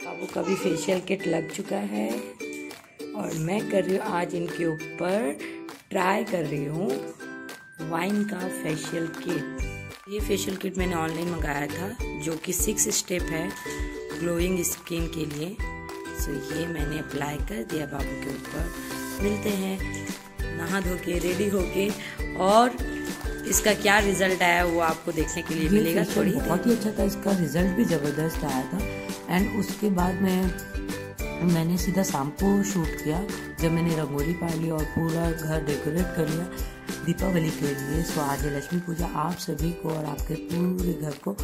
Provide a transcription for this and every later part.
बाबू का भी facial kit लग चुका है और मैं कर रही हूँ आज इनके ऊपर ट्राई कर रही हूँ वाइन का फेशियल किट। ये फेशियल किट मैंने ऑनलाइन मंगाया था जो कि 6 स्टेप है ग्लोइंग स्किन के लिए। सो ये मैंने अप्लाई कर दिया बाबू के ऊपर। मिलते हैं नहा धो के रेडी होके और इसका क्या रिजल्ट आया वो आपको देखने के लिए मिलेगा। थोड़ी बहुत ही अच्छा था, इसका रिजल्ट भी ज़बरदस्त आया था। एंड उसके बाद मैंने सीधा शाम को शूट किया जब मैंने रंगोली पार ली और पूरा घर डेकोरेट कर लिया दीपावली के लिए। सो आज है लक्ष्मी पूजा। आप सभी को और आपके पूरे घर को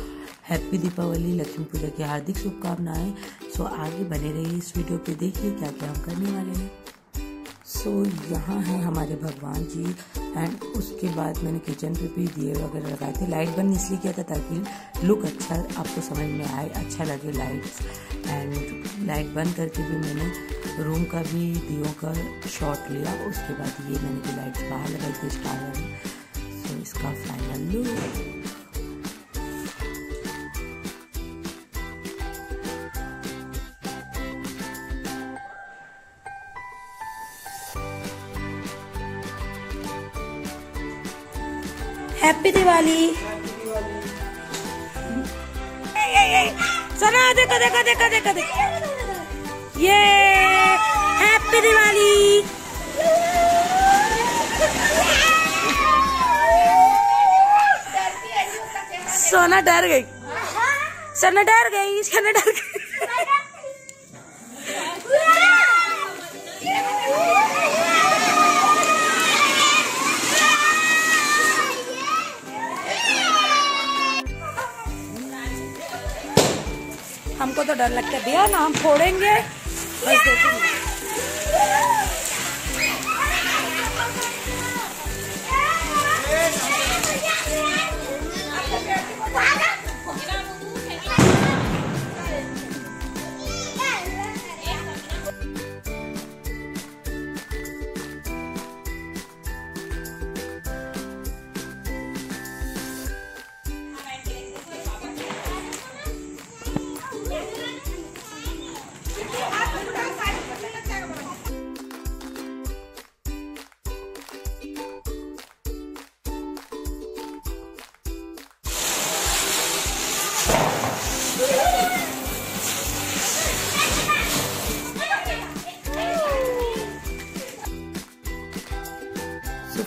हैप्पी दीपावली, लक्ष्मी पूजा की हार्दिक शुभकामनाएं। सो आगे बने रहिए इस वीडियो पे, देखिए क्या क्या हम करने वाले हैं। सो यहाँ है हमारे भगवान जी। एंड उसके बाद मैंने किचन पे भी दिए वगैरह लगाए थे। लाइट बंद इसलिए किया था ताकि लुक अच्छा आपको समझ में आए, अच्छा लगे लाइट्स। एंड लाइट बंद करके भी मैंने रूम का भी दियों का शॉट लिया। उसके बाद ये मैंने जो लाइट्स बाहर लगाई थी स्टार वाली। सो इसका फाइनल लुक। हैप्पी दिवाली। सना देखो देखो देखो देखो देखो ये हैप्पी दिवाली। सोना डर गई, सना डर गई, सना डर गई। हमको तो डर लगता है भैया ना, हम फोड़ेंगे बस देखेंगे।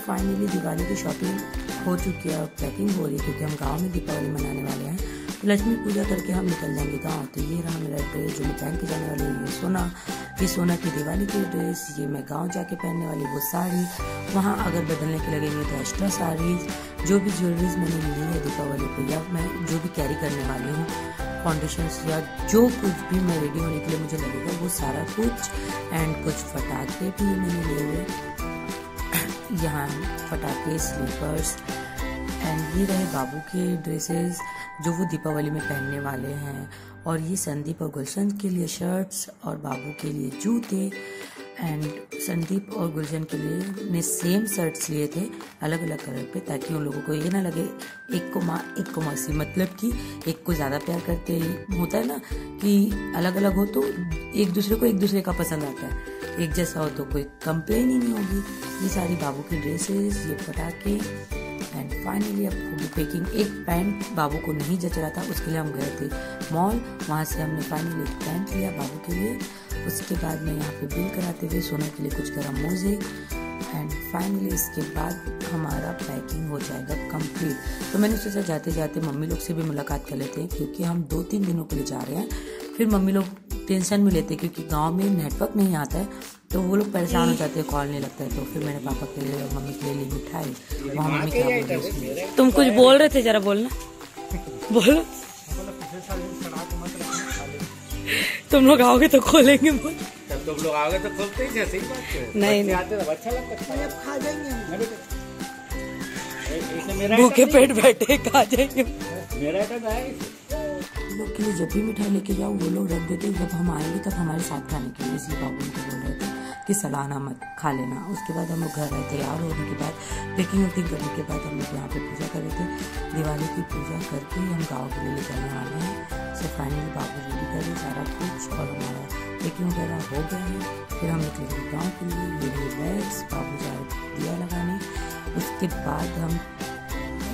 फाइनली दिवाली की शॉपिंग हो चुकी है और पैकिंग हो रही है क्योंकि हम गांव में दीपावली मनाने वाले हैं। तो लक्ष्मी पूजा करके हम निकल जाएंगे गांव। तो ये रहा मेरा ड्रेस जो मैं पहन के जाने वाली हूँ। ये सोना की दिवाली की ड्रेस। ये मैं गांव जाके पहनने वाली वो साड़ी। वहाँ अगर बदलने के लगेंगे तो एक्स्ट्रा साड़ीज, जो भी ज्वेलरीज मैंने ली है दीपावली पे या मैं जो भी कैरी करने वाली हूँ, फाउंडेशंस या जो कुछ भी मैं रेडी होने के लिए मुझे लगेगा वो सारा कुछ। एंड कुछ फटाके भी मैंने लिए हुए यहाँ, फटाके, स्लीपर्स। एंड ये रहे बाबू के ड्रेसेस जो वो दीपावली में पहनने वाले हैं। और ये संदीप और गुलशन के लिए शर्ट्स और बाबू के लिए जूते। एंड संदीप और गुलशन के लिए ने सेम शर्ट्स लिए थे अलग अलग कलर पे ताकि उन लोगों को ये ना लगे एक को माँ एक को मौसी, मतलब कि एक को ज़्यादा प्यार करते होता है ना कि अलग अलग हो तो एक दूसरे का पसंद आता है। एक जैसा हो तो कोई कंप्लेन ही नहीं होगी। ये सारी बाबू की ड्रेसेस, ये पटाके। एंड फाइनली अब होगी पैकिंग। एक पैंट बाबू को नहीं जच रहा था, उसके लिए हम गए थे मॉल। वहाँ से हमने फाइनली एक पैंट लिया बाबू के लिए। उसके बाद में यहाँ पे बिल कराते हुए सोना के लिए कुछ गर्म मोजे। एंड फाइनली इसके बाद हमारा पैकिंग हो जाएगा कंप्लीट। तो मैंने सोचा जाते जाते मम्मी लोग से भी मुलाकात कर लेते हैं क्योंकि हम 2-3 दिनों के लिए जा रहे हैं। फिर मम्मी लोग टेंशन में लेते क्योंकि गांव में नेटवर्क नहीं आता है तो वो लोग परेशान हो जाते हैं, कॉल नहीं लगता है। तो फिर मैंने पापा के लिए और मम्मी के लिए मिठाई। वहाँ मम्मी क्या बोल रही है? तुम कुछ बोल रहे थे, जरा बोलना, बोलो। तुम लोग आओगे तो खोलेंगे। तुम लोग आओगे तो खोलते ही, जैसे ही बात नहीं आते तो अच्छा लगता है। खा जाएंगे, भूखे पेट बैठे खा जाएंगे। मेरा तो है लोग के लिए जब भी मिठाई लेके जाओ वो लोग रख देते, जब हम आएंगे तब हमारे साथ खाने के लिए। इसलिए बाबू उनको बोल रहे थे कि सलाना मत खा लेना। उसके बाद हम लोग घर आए, तैयार होने के बाद पैकिंग वैकिंग करने के बाद हम लोग यहाँ पे पूजा कर रहे थे। दिवाली की पूजा करके हम गाँव के लिए निकलने वाले हैं। तो फाइनली बाबू रेडी कर दिया सारा कुछ और हमारा पैकिंग वगैरह हो गया है। फिर हम निकलेंगे गाँव के लिए। ये बैग्स बाबू जा रहे दिया लगाने। उसके बाद हम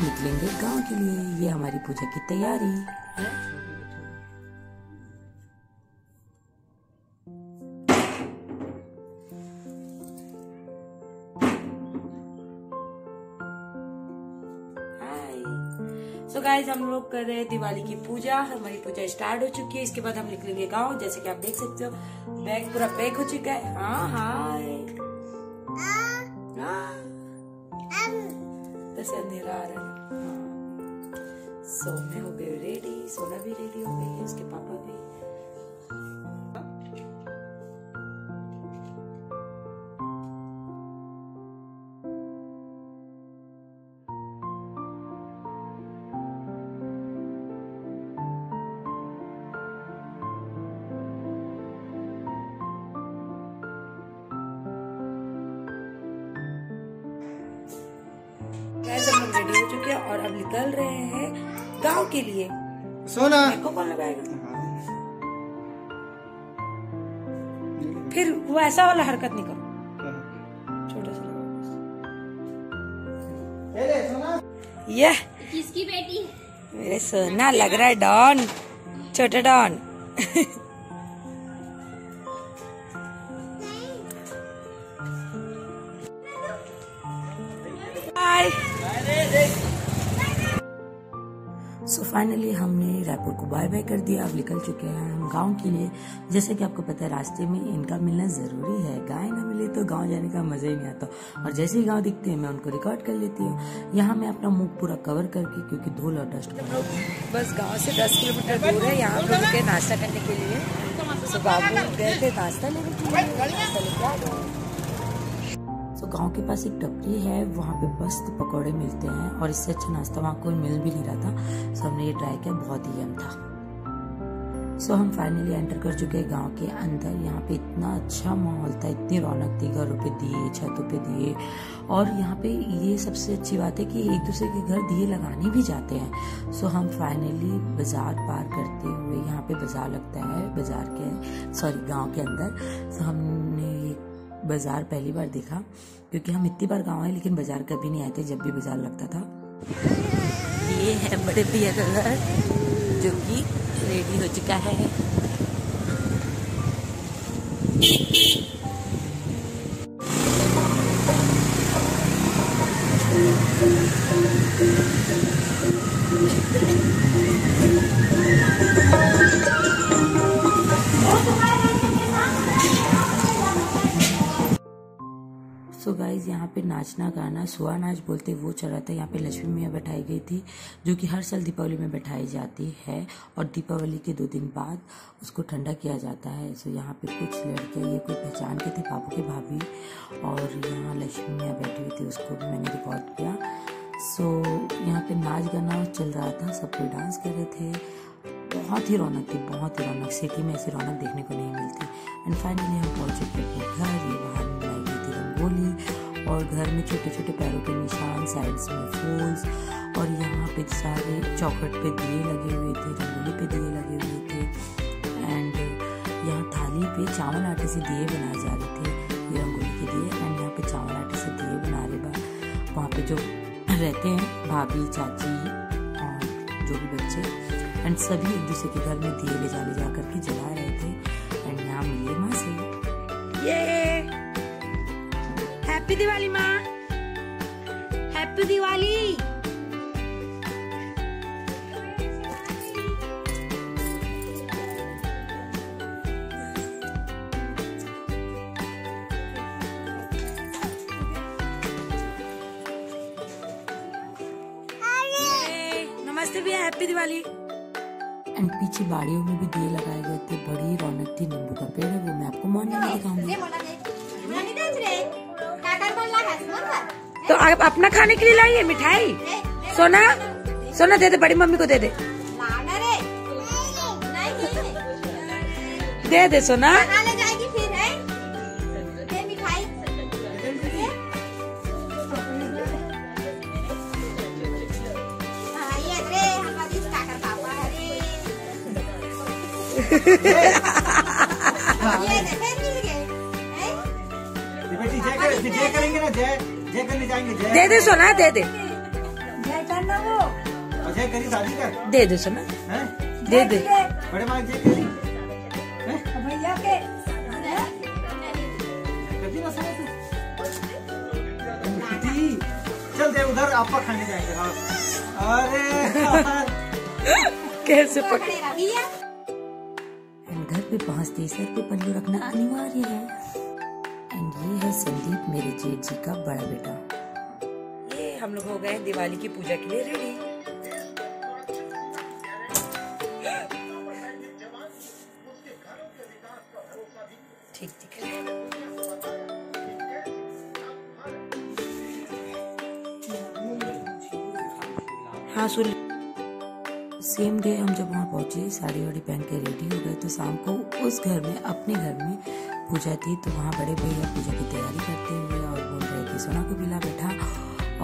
निकलेंगे गाँव के लिए। ये हमारी पूजा की तैयारी है। तो गाइस हम लोग कर रहे हैं दिवाली की पूजा। हमारी पूजा स्टार्ट हो चुकी है। इसके बाद हम निकलेंगे गांव। जैसे कि आप देख सकते हो बैग पूरा पैक हो चुका है। हाय कैसे अंधेरा आ रहा है। सो मैं हो गई रेडी, सोना भी रेडी हो गई है, उसके पापा भी। हम लोग रेडी हो चुके हैं और अब निकल रहे हैं गांव के लिए। सोना को कौन लगाएगा? फिर वो ऐसा वाला हरकत नहीं करो, छोटा सा लगाओ। ये किसकी बेटी? मेरे सोना लग रहा है डॉन, छोटा डॉन। सो फाइनली हमने रायपुर को बाय बाय कर दिया। अब निकल चुके हैं हम गांव के लिए। जैसे कि आपको पता है रास्ते में इनका मिलना जरूरी है। गाय ना मिले तो गांव जाने का मजा ही नहीं आता। और जैसे ही गांव दिखते हैं मैं उनको रिकॉर्ड कर लेती हूँ। यहाँ मैं अपना मुंह पूरा कवर करके, क्योंकि धूल और डस्ट बस गांव से 10 किलोमीटर दूर है। यहाँ पे रुके नाश्ता करने के लिए। तो बाबू गए थे नाश्ता लेने के लिए, नाश्ता लेके आ गए। तो गांव के पास एक टपरी है, वहाँ पे मस्त पकौड़े मिलते हैं और इससे अच्छा नाश्ता वहाँ कोई मिल भी नहीं रहा था। सो हमने ये ट्राई किया, बहुत ही यम था। सो हम फाइनली एंटर कर चुके हैं गांव के अंदर। यहाँ पे इतना अच्छा माहौल था, इतनी रौनक थी, घरों पे दिए, छतों पे दिए। और यहाँ पे ये सबसे अच्छी बात है कि एक दूसरे के घर दिए लगाने भी जाते हैं। सो हम फाइनली बाजार पार करते हुए, यहाँ पे बाजार लगता है गाँव के अंदर। सो हमने बाजार पहली बार देखा, क्योंकि हम इतनी बार गाँव आए लेकिन बाजार कभी नहीं आए थे जब भी बाजार लगता था। ये है बड़े भैया का घर जो कि रेडी हो चुका है। सो गाइज यहाँ पे नाचना गाना सुहा नाच बोलते वो चल रहा था। यहाँ पे लक्ष्मी मैया बैठाई गई थी, जो कि हर साल दीपावली में बैठाई जाती है और दीपावली के 2 दिन बाद उसको ठंडा किया जाता है। सो यहाँ पे कुछ लड़के ये कोई पहचान के थे, बाबू के भाभी, और यहाँ लक्ष्मी मैया बैठी हुई थी, उसको भी मैंने रिकॉर्ड किया। सो यहाँ पे नाच गाना चल रहा था, सब कोई डांस कर रहे थे। बहुत ही रौनक थी, बहुत ही रौनक। सिटी में ऐसी रौनक देखने को नहीं मिलती। एंड फाइनली हम पहुंचे थे अपने घर। ये बाहर बनाई गई थी रंगोली और घर में छोटे छोटे पैरों के निशान, साइड्स में फूल्स, और यहाँ पे सारे चौखट पे दिए लगे हुए थे, रंगोली पे दिए लगे हुए थे। एंड यहाँ थाली पे चावल आटे से दिए बनाए जा रहे थे, ये रंगोली के दिए। एंड यहाँ पे चावल आटे से दिए बना रहे वहाँ पे जो रहते हैं भाभी, चाची और जो भी बच्चे, एंड सभी एक दूसरे के घर में दिए ले जा करके जला रहे थे। एंड यहाँ मिले माँ से। ये हैप्पी दिवाली माँ, हैप्पी दिवाली। नमस्ते भैया, हैप्पी दिवाली। एंड पीछे बाड़ियों में भी दिए लगाए गए थे, बड़ी रौनक थी। नींबू का पेड़ है, वो मैं आपको मॉर्निंग में दिखाऊंगी। तो आप अपना खाने के लिए लाइए मिठाई। सोना सोना दे दे, बड़ी मम्मी को दे दे, दे दे सोना। जय करेंगे ना, जय करने जाएंगे। दे दे सोना, दे दे, जय करना वो जय करी शादी कर, दे दे सोना, दे दे। बड़े माँ जय करी भैया के चल दे उधर, आपा खाने जाएंगे। हाँ अरे कैसे पकड़े। एंड घर पे पहुंचते ही सर पे पल्लू रखना अनिवार्य है। एंड ये है संदीप, मेरे जेठ जी का बड़ा बेटा। ये हम लोग हो गए दिवाली की पूजा के लिए रेडी। ठीक ठीक है। हाँ सुन। सेम डे हम जब वहाँ पहुँचे, साड़ी वाड़ी पहन के रेडी हो गए, तो शाम को उस घर में, अपने घर में पूजा थी। तो वहाँ बड़े भैया पूजा की तैयारी करते हुए और बोल रहे कि सोना को बिला बैठा,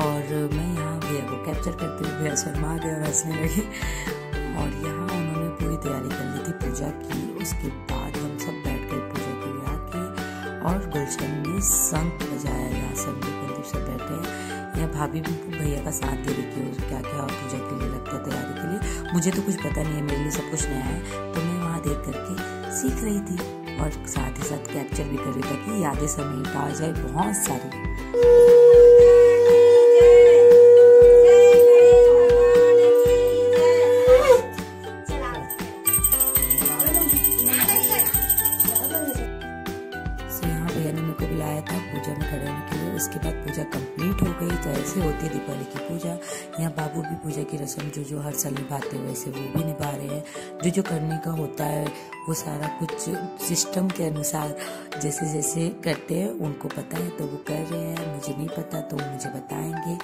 और मैं यहाँ भैया को कैप्चर करते हुए भैया शर्मा गए और हंसने लगे। और यहाँ उन्होंने पूरी तैयारी कर ली थी पूजा की। उसके बाद हम सब बैठ गए पूजा के लिए आके, और गुलशन ने शंख बजाया। यहाँ संदीप सब बैठे हैं। यहाँ भाभी भी भैया का साथ दे रही थी, क्या क्या पूजा के लिए लगता है तैयारी के लिए। मुझे तो कुछ पता नहीं है, मेरे लिए सब कुछ नया है, तो मैं वहाँ देख करके सीख रही थी और साथ ही साथ कैप्चर भी कर रही थी कि यादें समेट आ जाए बहुत सारी। पूजा में खड़े होने के लिए। उसके बाद पूजा कंप्लीट हो गई। तो ऐसे होती है दीपावली की पूजा। यहाँ बाबू भी पूजा की रस्म जो हर साल निभाते हैं वैसे वो भी निभा रहे हैं। जो करने का होता है वो सारा कुछ सिस्टम के अनुसार जैसे जैसे करते हैं, उनको पता है तो वो कर रहे हैं। मुझे नहीं पता तो वो मुझे बताएंगे,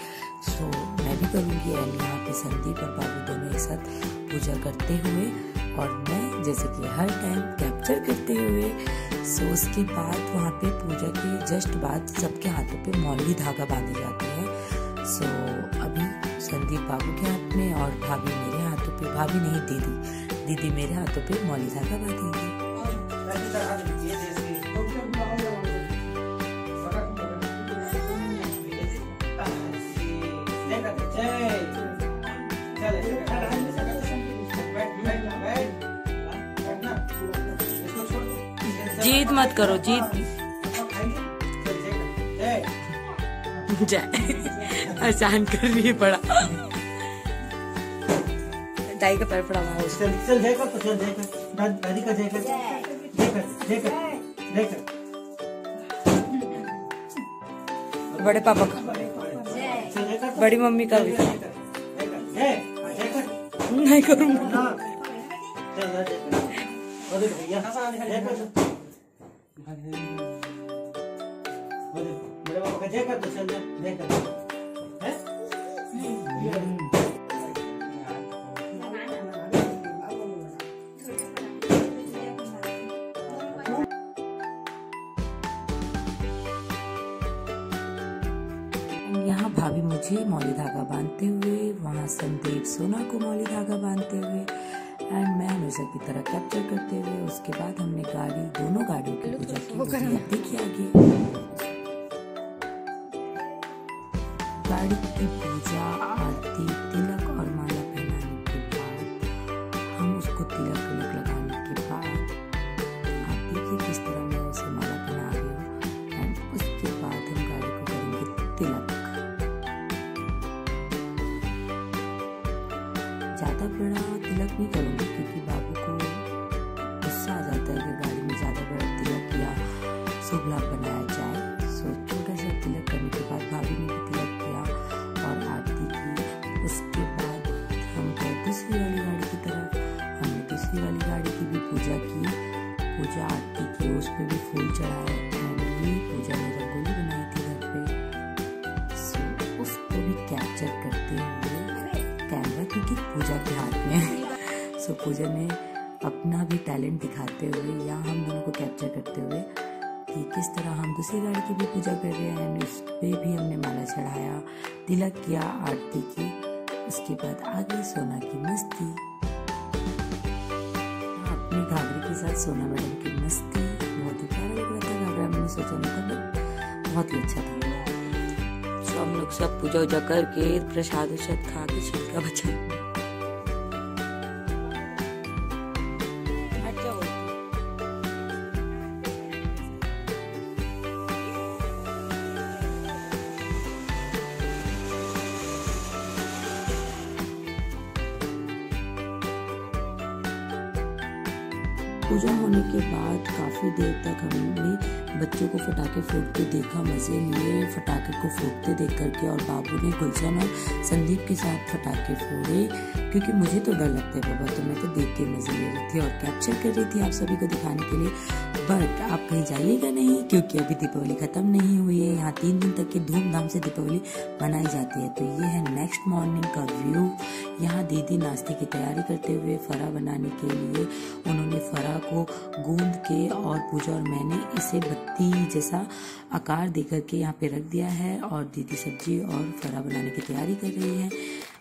सो मैं भी करूँगी। एंड यहाँ पे संदीप और बाबू दोनों एक साथ पूजा करते हुए, और मैं जैसे कि हर टाइम कैप्चर करते हुए। सो उसके बाद वहाँ पे पूजा के जस्ट बाद सबके हाथों पे मौली धागा बांधे जाते हैं। सो अभी संदीप बाबू के हाथ में और भाभी मेरे हाथों पे, भाभी नहीं दीदी मेरे हाथों पे मौली धागा बांधेंगी। जीत मत करो, जीत जय आसान कर रही है बड़ा दाई का पैर पड़ा हुआ। चल जय कर, तो चल जय कर, दादी का जय कर, जय कर। बड़े पापा का, बड़ी मम्मी का भी नहीं करूँगा। बड़े बाबा का जय कर, तो चल जय कर। यहाँ भाभी मुझे मौली धागा बांधते हुए, वहाँ संदीप सोना को मौली धागा बांधते हुए, एंड मैं हमेशा की तरह कैप्चर करते हुए। उसके बाद हमने दोनों गाड़ियों की पूजा की। देखिए आगे गाड़ी की पूजा, आरती, तिलक और माला पहनाने के बाद हम उसको तिलक लगाने के बाद आप देखिए किस तरह मैं उसे माला पहना रही हूँ। एंड उसके बाद हम गाड़ी को करेंगे तिलक। ज्यादा बड़ा तिलक नहीं करूँगी क्योंकि बाबू को गुस्सा आ जाता है कि गाड़ी में ज्यादा बड़ा तिलक या शुभ लाभ बनाया जाए। सो छोटा सा तिलक करने के बाद भाभी ने भी तिलक किया और आरती की। उसके बाद हम गए दूसरी वाली गाड़ी की तरफ। हमने दूसरी वाली गाड़ी की भी पूजा की, पूजा आरती की, उस पर भी फूल चढ़ाए। ये पूजा में रंगोली बनाई थी घर पे। सो उसको भी कैप्चर करते हुए कैमरा, क्योंकि पूजा के हाथ में सो पूजा ने अपना भी टैलेंट दिखाते हुए यहाँ हम दोनों को कैप्चर करते हुए कि किस तरह हम दूसरी गाड़ी की भी पूजा कर रहे हैं। एंड उस पर भी हमने माला चढ़ाया, तिलक किया, आरती की। उसके बाद आगे सोना की मस्ती। अपने घाघरे के साथ सोना मैडम की मस्ती, बहुत ही प्यारा लग रहा था घाघरा, मैंने सोचा नहीं था बट बहुत ही अच्छा था। तो हम लोग सब पूजा वूजा करके प्रसाद उसाद खा के छिलका बचा। पूजा होने के बाद काफ़ी देर तक हमने बच्चों को फटाके फोड़ते देखा, मज़े लिए फटाके को फोड़ते देख करके। और बाबू ने गुलशन और संदीप के साथ फटाके फोड़े, क्योंकि मुझे तो डर लगता है बाबा, तो मैं तो देख के मज़े ले रही थी और कैप्चर कर रही थी आप सभी को दिखाने के लिए। बट आप कहीं जाइएगा नहीं, क्योंकि अभी दीपावली ख़त्म नहीं हुई है। यहाँ 3 दिन तक की धूमधाम से दीपावली मनाई जाती है। तो ये है नेक्स्ट मॉर्निंग का व्यू। यहाँ दीदी नाश्ते की तैयारी करते हुए फरा बनाने के लिए उन्होंने फरा को गूंद के और पूजा और मैंने इसे बत्ती जैसा आकार देकर के यहाँ पे रख दिया है। और दीदी सब्जी और फरा बनाने की तैयारी कर रही है।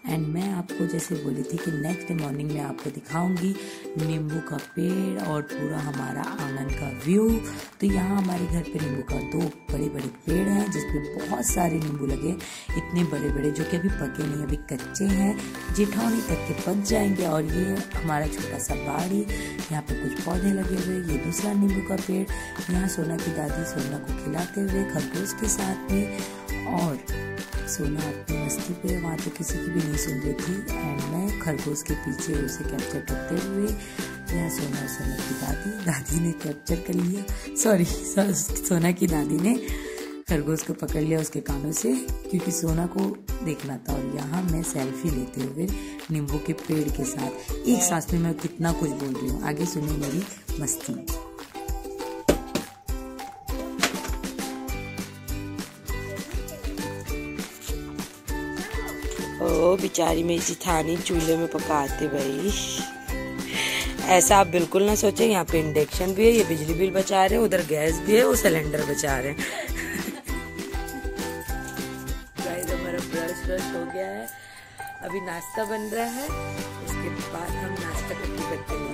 एंड मैं आपको जैसे बोली थी कि नेक्स्ट डे मॉर्निंग में आपको दिखाऊंगी नींबू का पेड़ और पूरा हमारा आंगन का व्यू। तो यहाँ हमारे घर पे नींबू का 2 बड़े बड़े पेड़ हैं, जिसपे बहुत सारे नींबू लगे, इतने बड़े बड़े, जो कि अभी पके नहीं, अभी कच्चे हैं, जेठौनी तक के पक जाएंगे। और ये हमारा छोटा सा बाड़ी, यहाँ पे कुछ पौधे लगे हुए। ये दूसरा नींबू का पेड़, यहाँ सोना की दादी सोना को खिलाते हुए खरगोश के साथ में, और सोना अपनी मस्ती पे वहाँ तो किसी की भी नहीं सुन रही थी। एंड मैं खरगोश के पीछे उसे कैप्चर करते हुए, यहाँ सोना और सोना की दादी ने कैप्चर कर लिया, सॉरी सोना की दादी ने खरगोश को पकड़ लिया उसके कानों से, क्योंकि सोना को देखना था। और यहाँ मैं सेल्फी लेते हुए नींबू के पेड़ के साथ, एक सांस में मैं कितना कुछ बोल रही हूँ, आगे सुनिए मेरी मस्ती। ओ बेचारी मेरी जिठानी चूल्हे में पकाते भाई। ऐसा आप बिल्कुल ना सोचें, यहाँ पे इंडक्शन भी है, ये बिजली बिल बचा रहे हैं, उधर गैस भी है, वो सिलेंडर बचा रहे हैं। गाइस हमारा ब्रश हो गया है, अभी नाश्ता बन रहा है, उसके बाद हम नाश्ता करते हैं।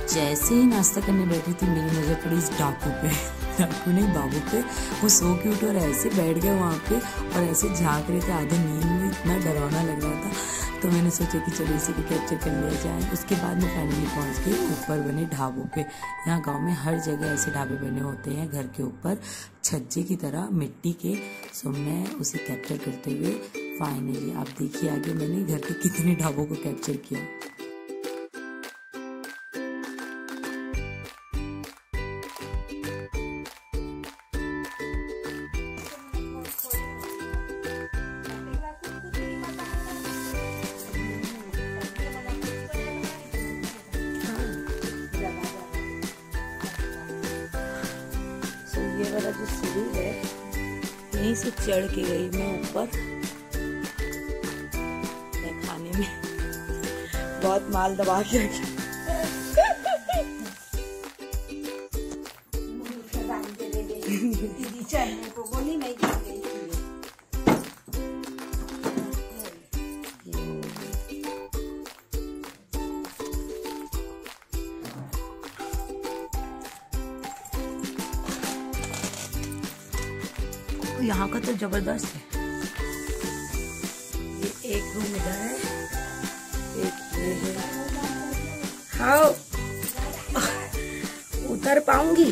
जैसे ही नाश्ता करने बैठी थी मेरी नजर पड़ी इस डाकू पे, डाकू नहीं बाबू पे। वो सो के उठे और ऐसे बैठ गए वहाँ पे और ऐसे झांक रहे थे आधे नींद में, इतना डरावना लग रहा था। तो मैंने सोचा कि चलो इसी को कैप्चर कर लिया जाए। उसके बाद में फाइनली पहुँच गई ऊपर बने ढाबों पे। यहाँ गाँव में हर जगह ऐसे ढाबे बने होते हैं घर के ऊपर छज्जे की तरह मिट्टी के। सो मैं उसे कैप्चर करते हुए फाइनली आप देखिए आगे मैंने घर के कितने ढाबों को कैप्चर किया। ये वाला जो सीढ़ी है यहीं से चढ़ के गई मैं ऊपर। मैं खाने में बहुत माल दबा के रखी। यहाँ का तो जबरदस्त है। ये एक रूम इधर है, एक ये है। हाँ उतर पाऊंगी?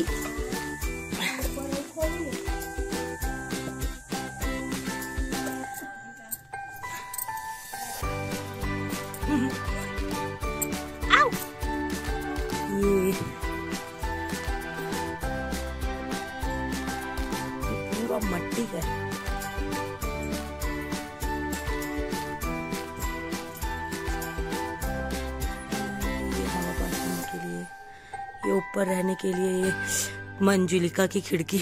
ये पूरा मट्टी का है। ये हवा पास रहने के लिए, ये ऊपर रहने के लिए, ये मंजुलिका की खिड़की।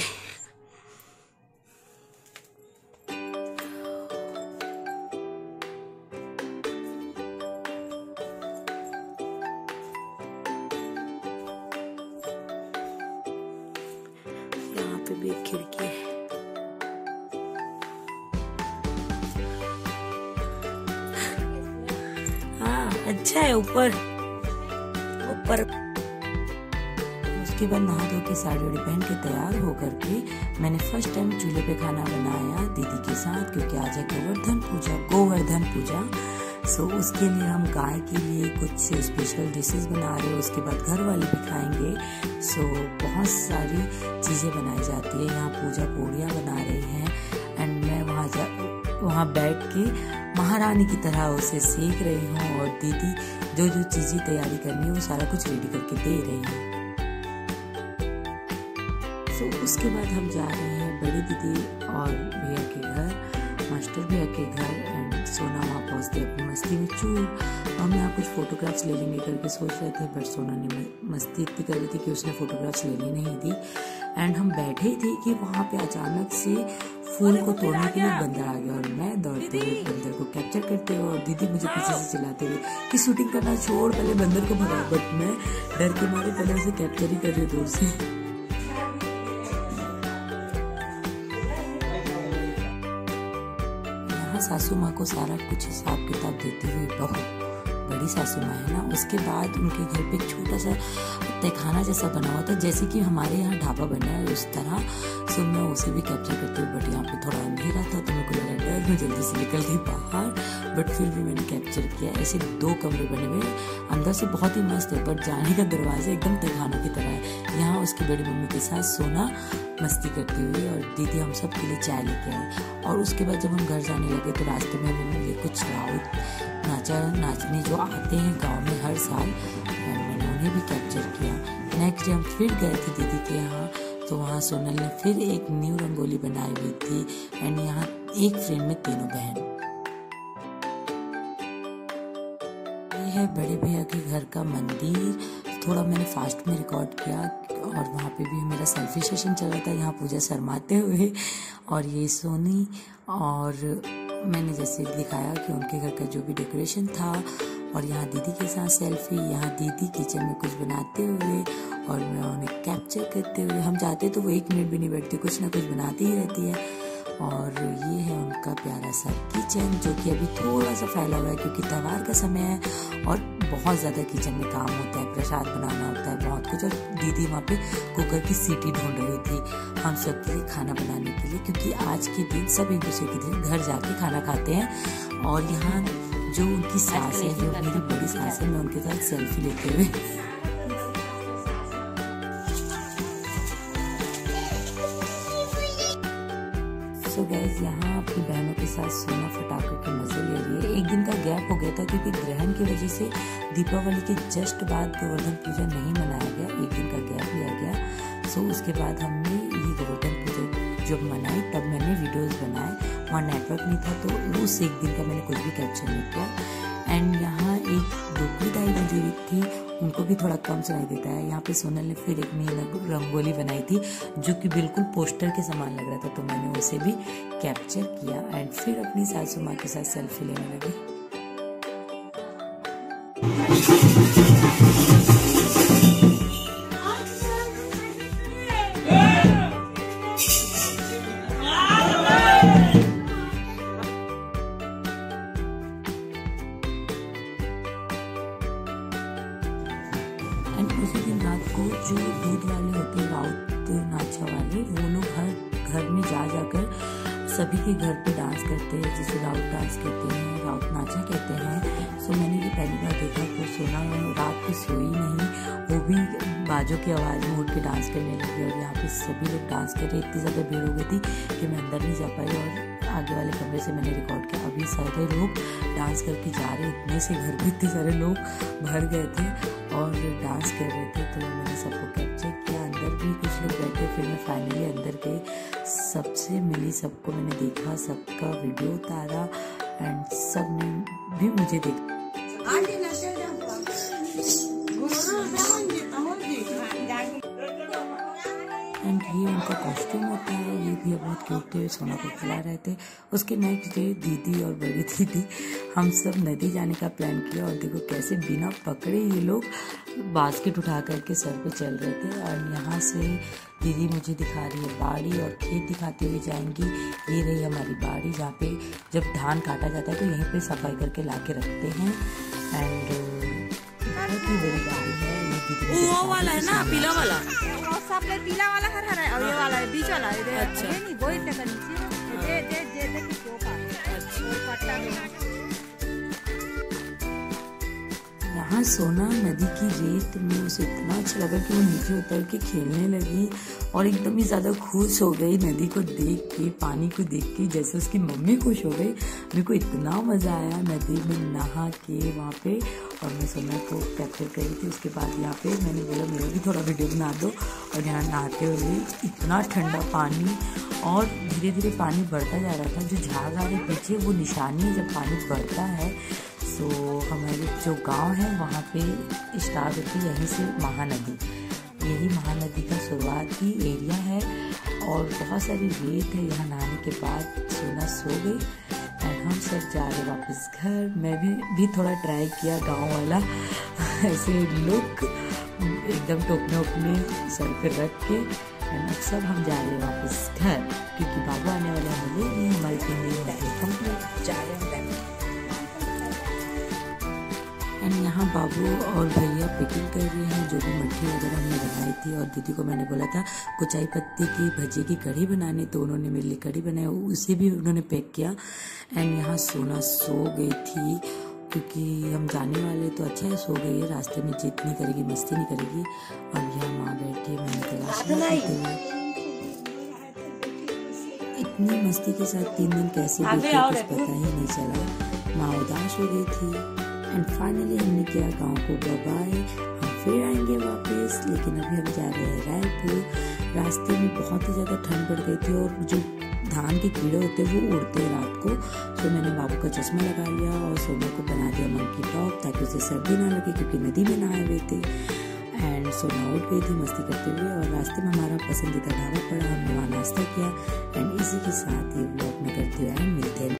यहाँ पे भी एक खिड़की है। हाँ अच्छा है ऊपर। ऊपर। उसके बाद नहा धो के साड़ी वाड़ी पहन के तैयार होकर के मैंने फर्स्ट टाइम चूल्हे पे खाना बनाया दीदी के साथ, क्योंकि आज है गोवर्धन पूजा। सो उसके लिए हम गाय के लिए कुछ स्पेशल डिशेस बना रहे हैं, उसके बाद घर वाले भी खाएंगे। सो बहुत सारी चीज़ें बनाई जाती है यहाँ, पूजा पूड़ियाँ बना रही हैं एंड मैं वहाँ बैठ के महारानी की तरह उसे सेक रही हूँ और दीदी जो चीज़ें तैयारी करनी है वो सारा कुछ रेडी करके दे रही है। तो उसके बाद हम जा रहे हैं बड़ी दीदी और भैया के घर, मास्टर भैया के घर एंड सोना वहाँ पहुँचते अपनी मस्ती में चूर। हम यहाँ कुछ फोटोग्राफ्स ले लेंगे करके सोच रहे थे, बट सोना ने मस्ती इतनी कर रही थी कि उसने फोटोग्राफ्स लेने नहीं दी। एंड हम बैठे ही थे कि वहाँ पे अचानक से फूल को तोड़ने के लिए बंदर आ गया और मैं दौड़ते हुए बंदर को कैप्चर करते हुए और दीदी मुझे पीछे से चिल्लाते हुए कि शूटिंग करना छोड़, पहले बंदर को भगा। बट मैं डर के मारे पहले उसे कैप्चर ही कर रही दूर से। सासू माँ को सारा कुछ हिसाब किताब देती हुई बहुत बड़ी सासू माँ है ना। उसके बाद उनके घर पे एक छोटा सा तहखाना जैसा बना हुआ था, जैसे कि हमारे यहाँ ढाबा बना है उस तरह। सो मैं उसे भी कैप्चर करती हूँ, बट यहाँ पे थोड़ा अंधेरा था तो मेरे को लगा डर, मैं जल्दी से निकल गई बाहर, बट फिर भी मैंने कैप्चर किया। ऐसे 2 कमरे बने हुए, अंदर से बहुत ही मस्त है, बट जाने का दरवाजा एकदम तहखानों की तरह है। यहाँ उसकी बड़ी मम्मी के साथ सोना मस्ती करती हुई और दीदी हम सब के लिए चाय लेके आई। और उसके बाद जब हम घर जाने लगे तो रास्ते में हमें मिले कुछ राउत नाचने जो आते हैं गांव में हर साल, मैंने उन्हें भी कैप्चर किया। नेक्स्ट डे हम फिर गए थे दीदी के यहाँ, तो वहाँ सोनल ने फिर एक न्यू रंगोली बनाई हुई थी एंड यहाँ एक फ्रेम में तीनों बहन। ये है बड़े भैया के घर का मंदिर। थोड़ा मैंने फास्ट में रिकॉर्ड किया और वहाँ पे भी मेरा सेल्फी सेशन चल रहा था, यहाँ पूजा शर्माते हुए। और ये सोनी और मैंने जैसे दिखाया कि उनके घर का जो भी डेकोरेशन था, और यहाँ दीदी के साथ सेल्फी, यहाँ दीदी किचन में कुछ बनाते हुए और मैं उन्हें कैप्चर करते हुए। हम जाते तो वो 1 मिनट भी नहीं बैठती, कुछ ना कुछ बनाती ही रहती है। और ये है उनका प्यारा सा किचन, जो कि अभी थोड़ा सा फैला हुआ है क्योंकि त्योहार का समय है और बहुत ज़्यादा किचन में काम होता है, प्रसाद बनाना होता है, बहुत कुछ। और दीदी वहाँ पे कुकर की सीटी ढूंढ रही थी हम सब के लिए खाना बनाने के लिए, क्योंकि आज के दिन सब एक दूसरे के घर जाके खाना खाते हैं। और यहाँ जो उनकी सास है, जो मेरी बड़ी सास है, मैं उनके साथ सेल्फी लेते हुए सो गाइस यहाँ अपनी बहनों के साथ सोना फटाखों के मजे ले रही है। एक दिन का गैप हो गया था क्योंकि ग्रहण की वजह से दीपावली के जस्ट बाद गोवर्धन पूजा नहीं मनाया गया, एक दिन का गैप लिया गया। सो उसके बाद हमने ये गोवर्धन पूजा जब मनाई तब मैंने वीडियोस बनाए, वहाँ नेटवर्क नहीं था तो उस एक दिन का मैंने कुछ भी कैप्चर नहीं किया। एंड यहाँ एक डोकरी दाई बजी हुई थी, उनको भी थोड़ा कम सुनाई देता है। यहाँ पे सोनल ने फिर एक नई रंगोली बनाई थी जो कि बिल्कुल पोस्टर के समान लग रहा था, तो मैंने उसे भी कैप्चर किया एंड फिर अपनी सासू माँ के साथ सेल्फी लेने लगी। उसी दिन रात को जो दूध वाले होते हैं, राउत नाचा वाले, वो लोग घर में जाकर सभी के घर पे डांस करते हैं, जिसे राउत डांस कहते हैं, राउत नाचा कहते हैं। सो मैंने ये पहली बार देखा, तो सोना रात को सोई नहीं, वो भी बाजों की आवाज़ में उठ के डांस करने लगी। और यहाँ पे सभी लोग डांस कर रहे, इतनी ज़्यादा भीड़ हो गई थी कि मैं अंदर नहीं जा पाई और आगे वाले कमरे से मैंने रिकॉर्ड किया। अभी सारे लोग डांस करके जा रहे, इतने से घर में इतने सारे लोग भर गए थे और डांस कर रहे थे, तो मैंने सबको कैप्चर किया। अंदर भी कुछ लोग बैठे, फिर मैं फाइनली अंदर गई, सबसे मिली, सबको मैंने देखा, सबका वीडियो उतारा एंड सब ने भी मुझे देखा। एंड ये उनका कॉस्ट्यूम होता है, ये भी बहुत क्यूट थे, सोना को खिला रहे थे। उसके नेक्स्ट डे दीदी और बड़ी दीदी हम सब नदी जाने का प्लान किया और देखो कैसे बिना पकड़े ये लोग बास्केट उठा करके सर पे चल रहे थे। और यहाँ से दीदी मुझे दिखा रही है बाड़ी और खेत दिखाते हुए जाएंगी। ये रही हमारी बाड़ी, जहाँ पे जब धान काटा जाता है तो यहीं पे सफाई करके ला के रखते हैं। एंड बहुत ही बड़ी बाड़ी है, ये वो वाला है ना, पीला वाला। पीला वाला हरा है और ये वाला है बीच वाला है। अच्छा। ये नहीं वो इतना नीचे जे जे जे तक क्यों का। अच्छा। और पट्टा में यहाँ सोना नदी की रेत में उसे इतना अच्छा लगा कि वो नीचे उतर के खेलने लगी और एकदम ही ज़्यादा खुश हो गई नदी को देख के, पानी को देख के, जैसे उसकी मम्मी खुश हो गई। मेरे को इतना मज़ा आया नदी में नहा के वहाँ पे, और मैं सोना को कैप्चर करी थी। उसके बाद यहाँ पे मैंने बोला मेरा भी थोड़ा वीडियो बना दो, और यहाँ नहाते हुए इतना ठंडा पानी और धीरे धीरे पानी बढ़ता जा रहा था। जो झाग आ रहे पीछे वो निशानी है जब पानी बढ़ता है। तो हमारे जो गांव है वहाँ पे स्टार्ट होती है यहीं से महानदी। यही महानदी का शुरुआती एरिया है और बहुत सारी रेत है। यहाँ नहाने के बाद सोना सो गई एंड हम सब जा रहे वापस घर। मैं भी थोड़ा ट्राई किया गांव वाला ऐसे लुक, एकदम टोपने उपने सर पे रख के, एंड अब सब हम जा रहे हैं वापस घर क्योंकि बाबू आने वाले हैं। मिलेगी हमारी 3 दिन डायरी कंप्लीट, जा रहे हैं। एंड यहाँ बाबू और भैया पिकिंग कर रहे हैं जो भी मट्ठी वगैरह हमने बनाई थी। और दीदी को मैंने बोला था कुचाई पत्ती की भजी की कढ़ी बनाने, तो उन्होंने मेरे लिए कढ़ी बनाई, उसे भी उन्होंने पैक किया। एंड यहाँ सोना सो गई थी क्योंकि हम जाने वाले, तो अच्छा है सो गई है, रास्ते में जिद नहीं करेगी, मस्ती नहीं करेगी। और यहाँ माँ बैठी है, मैंने तलाश इतनी मस्ती के साथ 3 दिन कैसे बीते कुछ पता ही नहीं चला। माँ उदास हो गई थी। एंड फाइनली हमने किया गाँव को बाय। हम फिर आएंगे वापस, लेकिन अभी हम जा रहे हैं रायपुर। रास्ते में बहुत ही ज़्यादा ठंड बढ़ गई थी और जो धान के कीड़े होते हैं वो उड़ते हैं रात को। तो मैंने बाबू का चश्मा लगा लिया और सोना को बना दिया मंकी टॉप ताकि उसे सर्दी ना लगे क्योंकि नदी में नहाए हुए थे। एंड सोना उठ गई थी मस्ती करते हुए और रास्ते में हमारा पसंदीदा ढाबा पड़ा, हमने वहाँ नाश्ता किया। एंड इसी के साथ ये ब्लॉग में करते हुए मिलते हैं।